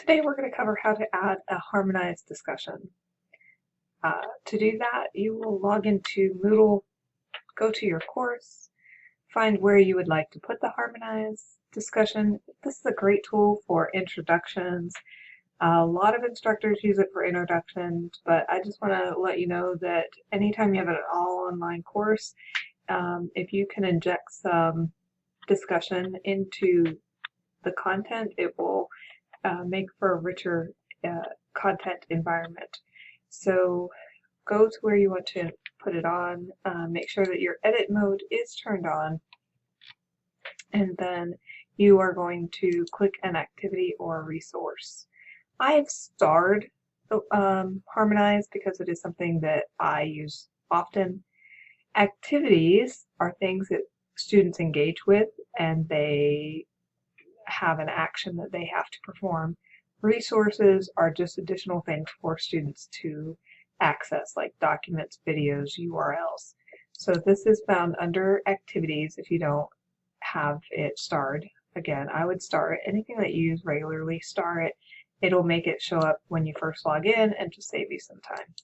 Today we're going to cover how to add a harmonized discussion. To do that, you will log into Moodle, go to your course, find where you would like to put the harmonized discussion. This is a great tool for introductions. A lot of instructors use it for introductions, but I just want to let you know that anytime you have an all-online course, if you can inject some discussion into the content, it will make for a richer content environment. So go to where you want to put it on, make sure that your edit mode is turned on, and then you are going to click an activity or a resource. I have starred Harmonize because it is something that I use often. Activities are things that students engage with and they have an action that they have to perform. Resources are just additional things for students to access, like documents, videos, URLs. So this is found under activities if you don't have it starred. Again, I would star it. Anything that you use regularly, star it. It'll make it show up when you first log in and to save you some time.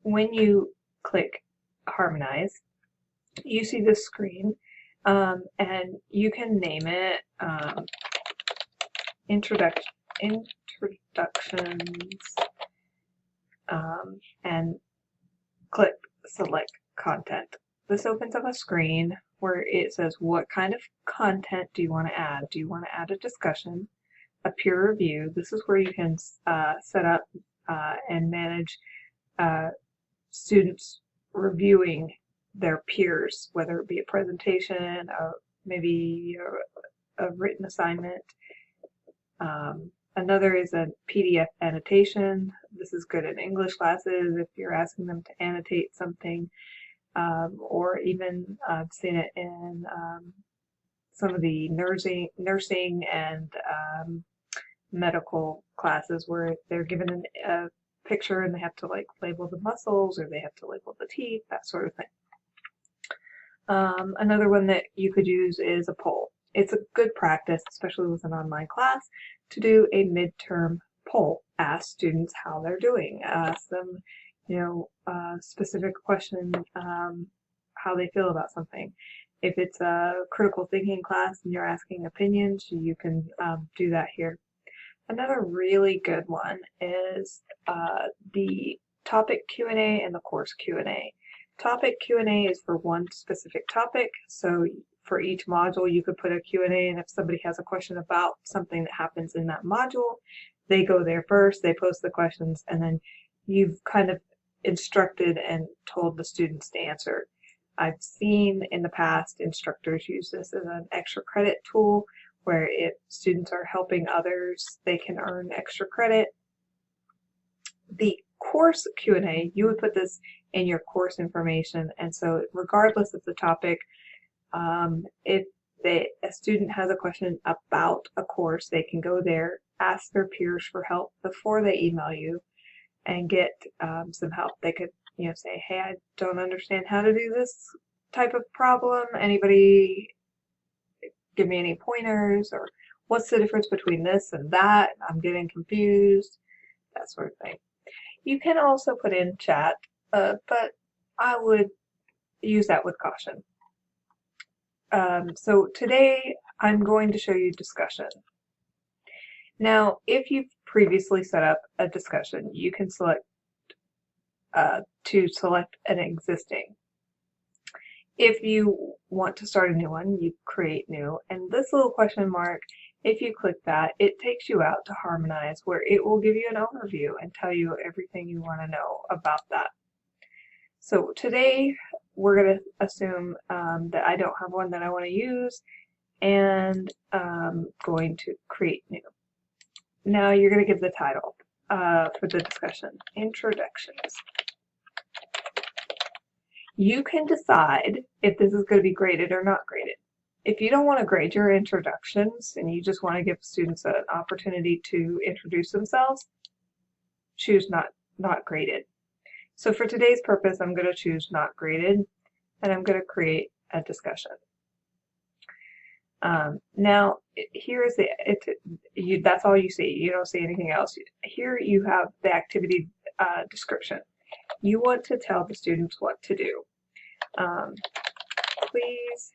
When you click Harmonize, you see this screen. And you can name it introductions and click select content. This opens up a screen where it says what kind of content do you want to add. Do you want to add a discussion, a peer review? This is where you can set up and manage students reviewing their peers, whether it be a presentation, maybe a written assignment. Another is a PDF annotation. This is good in English classes if you're asking them to annotate something, or even I've seen it in some of the nursing and medical classes where they're given a picture and they have to like label the muscles or they have to label the teeth, that sort of thing. Another one that you could use is a poll. It's a good practice, especially with an online class, to do a midterm poll. Ask students how they're doing. Ask them, specific question, how they feel about something. If it's a critical thinking class and you're asking opinions, you can do that here. Another really good one is the topic Q&A and the course Q&A. Topic Q&A is for one specific topic, so for each module you could put a Q&A, and if somebody has a question about something that happens in that module, they go there first, they post the questions, and then you've kind of instructed and told the students to answer. I've seen in the past instructors use this as an extra credit tool where if students are helping others, they can earn extra credit. The course Q&A, you would put this in your course information, and so regardless of the topic, if a student has a question about a course, they can go there, ask their peers for help before they email you and get some help. They could say, hey, I don't understand how to do this type of problem. Anybody give me any pointers, or what's the difference between this and that? I'm getting confused, that sort of thing. You can also put in chat, but I would use that with caution. So today I'm going to show you discussion. Now, if you've previously set up a discussion, you can select an existing. If you want to start a new one, you create new, and this little question mark, if you click that, it takes you out to Harmonize, where it will give you an overview and tell you everything you want to know about that. So today we're going to assume that I don't have one that I want to use, and I'm going to create new. Now you're going to give the title for the discussion, Introductions. You can decide if this is going to be graded or not graded. If you don't want to grade your introductions and you just want to give students an opportunity to introduce themselves, choose not graded. So for today's purpose, I'm going to choose not graded, and I'm going to create a discussion. Now, here's that's all you see. You don't see anything else. Here you have the activity description. You want to tell the students what to do. Please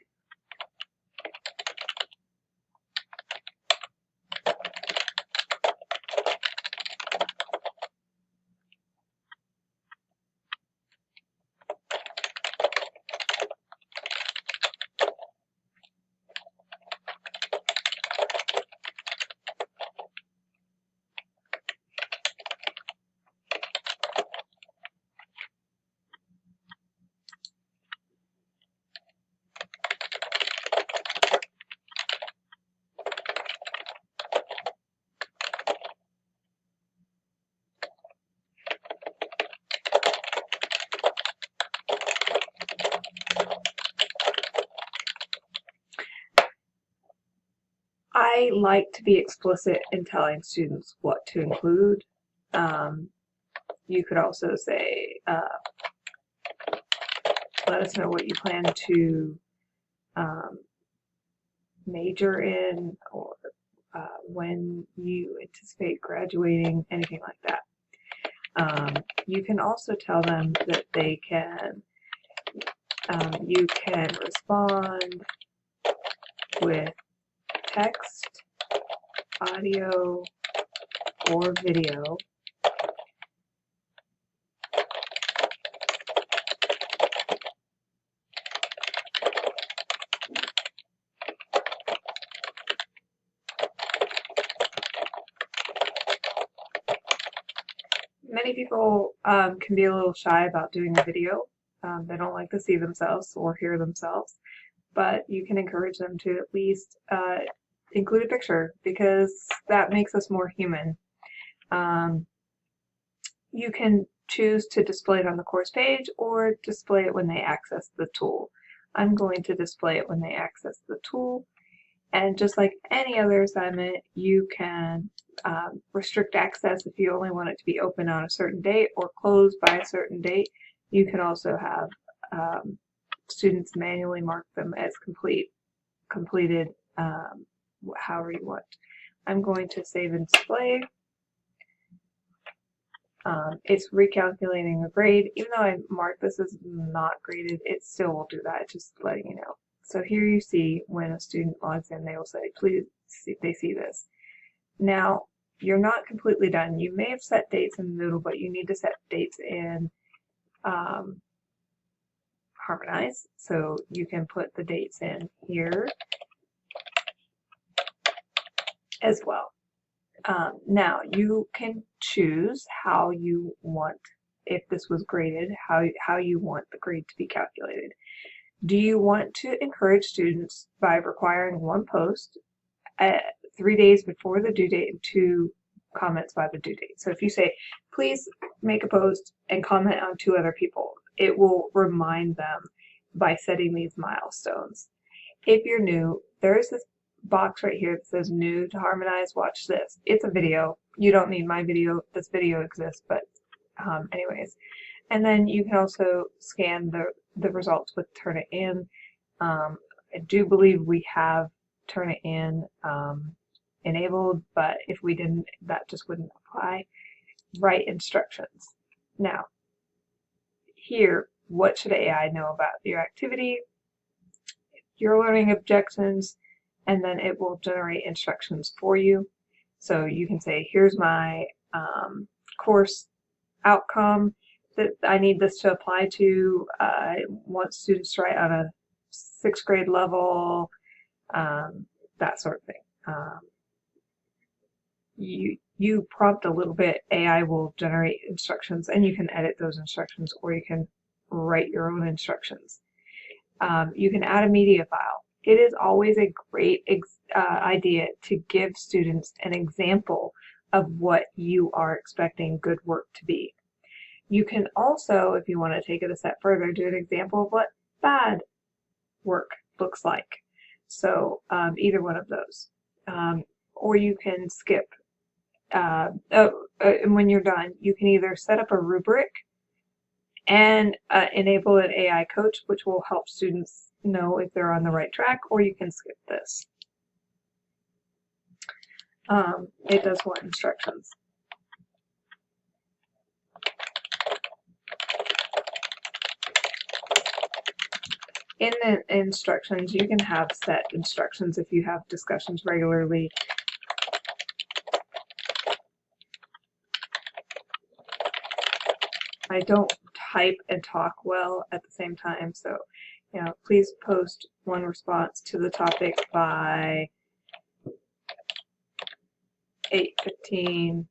I like to be explicit in telling students what to include. You could also say, let us know what you plan to major in, or when you anticipate graduating, anything like that. You can also tell them that they can, you can respond with text, audio, or video. Many people can be a little shy about doing a video. They don't like to see themselves or hear themselves, but you can encourage them to at least include a picture, because that makes us more human. You can choose to display it on the course page or display it when they access the tool. I'm going to display it when they access the tool. And just like any other assignment, you can restrict access if you only want it to be open on a certain date or closed by a certain date. You can also have students manually mark them as completed, however you want. I'm going to save and display. It's recalculating the grade. Even though I marked this as not graded, it still will do that, just letting you know. So here you see when a student logs in, they will say, please see, they see this. Now, you're not completely done. You may have set dates in the middle, but you need to set dates in Harmonize. So you can put the dates in here as well. Now, you can choose how you want, if this was graded, how you want the grade to be calculated. Do you want to encourage students by requiring one post 3 days before the due date and 2 comments by the due date? So if you say, please make a post and comment on 2 other people, it will remind them by setting these milestones. If you're new, there's this box right here that says new to Harmonize, watch this. It's a video. You don't need my video. This video exists, but anyways. And then you can also scan the results with Turnitin. I do believe we have Turnitin enabled, but if we didn't, that just wouldn't apply. Write instructions. Now, here, what should AI know about your activity, your learning objectives, and then it will generate instructions for you. So you can say, here's my course outcome that I need this to apply to. I want students to write on a 6th grade level, that sort of thing. You prompt a little bit, AI will generate instructions, and you can edit those instructions, or you can write your own instructions. You can add a media file. It is always a great idea to give students an example of what you are expecting good work to be. You can also, if you want to take it a step further, do an example of what bad work looks like. So either one of those. Or you can skip. And when you're done, you can either set up a rubric and enable an AI coach, which will help students know if they're on the right track, or you can skip this. it does want instructions. In the instructions, you can have set instructions if you have discussions regularly. I don't type and talk well at the same time, so please post one response to the topic by 8:15.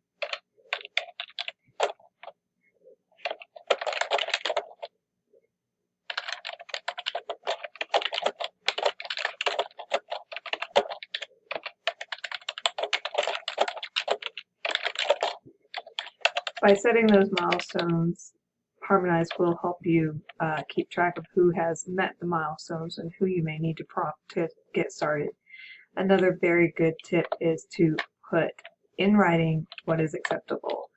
By setting those milestones, Harmonize will help you keep track of who has met the milestones and who you may need to prompt to get started. Another very good tip is to put in writing what is acceptable.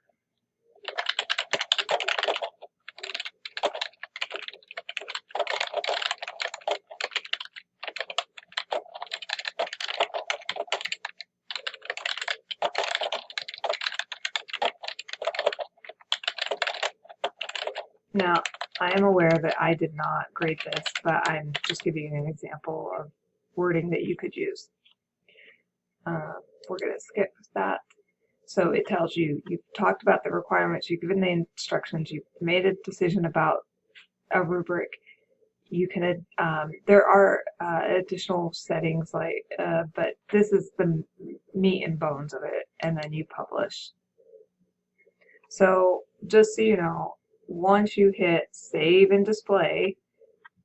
Now, I am aware that I did not grade this, but I'm just giving you an example of wording that you could use. We're going to skip that. So it tells you, you've talked about the requirements, you've given the instructions, you've made a decision about a rubric. You can, there are additional settings, but this is the meat and bones of it, and then you publish. So just so you know, once you hit save and display,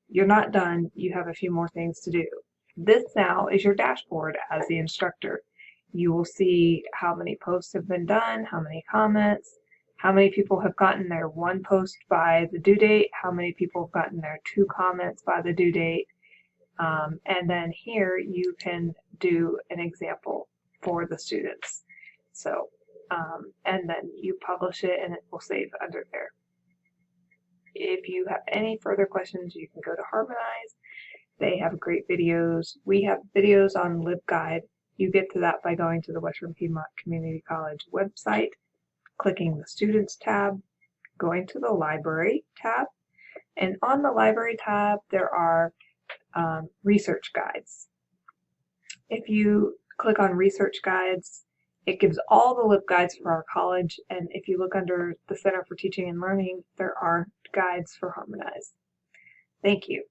you're not done. You have a few more things to do. This now is your dashboard as the instructor. You will see how many posts have been done, how many comments, how many people have gotten their one post by the due date, how many people have gotten their 2 comments by the due date. And then here you can do an example for the students. So, and then you publish it and it will save under there. If you have any further questions, you can go to Harmonize. They have great videos. We have videos on LibGuide. You get to that by going to the Western Piedmont Community College website, clicking the Students tab, going to the Library tab, and on the Library tab there are research guides. If you click on Research Guides, it gives all the LibGuides for our college, and if you look under the Center for Teaching and Learning, there are guides for Harmonize. Thank you.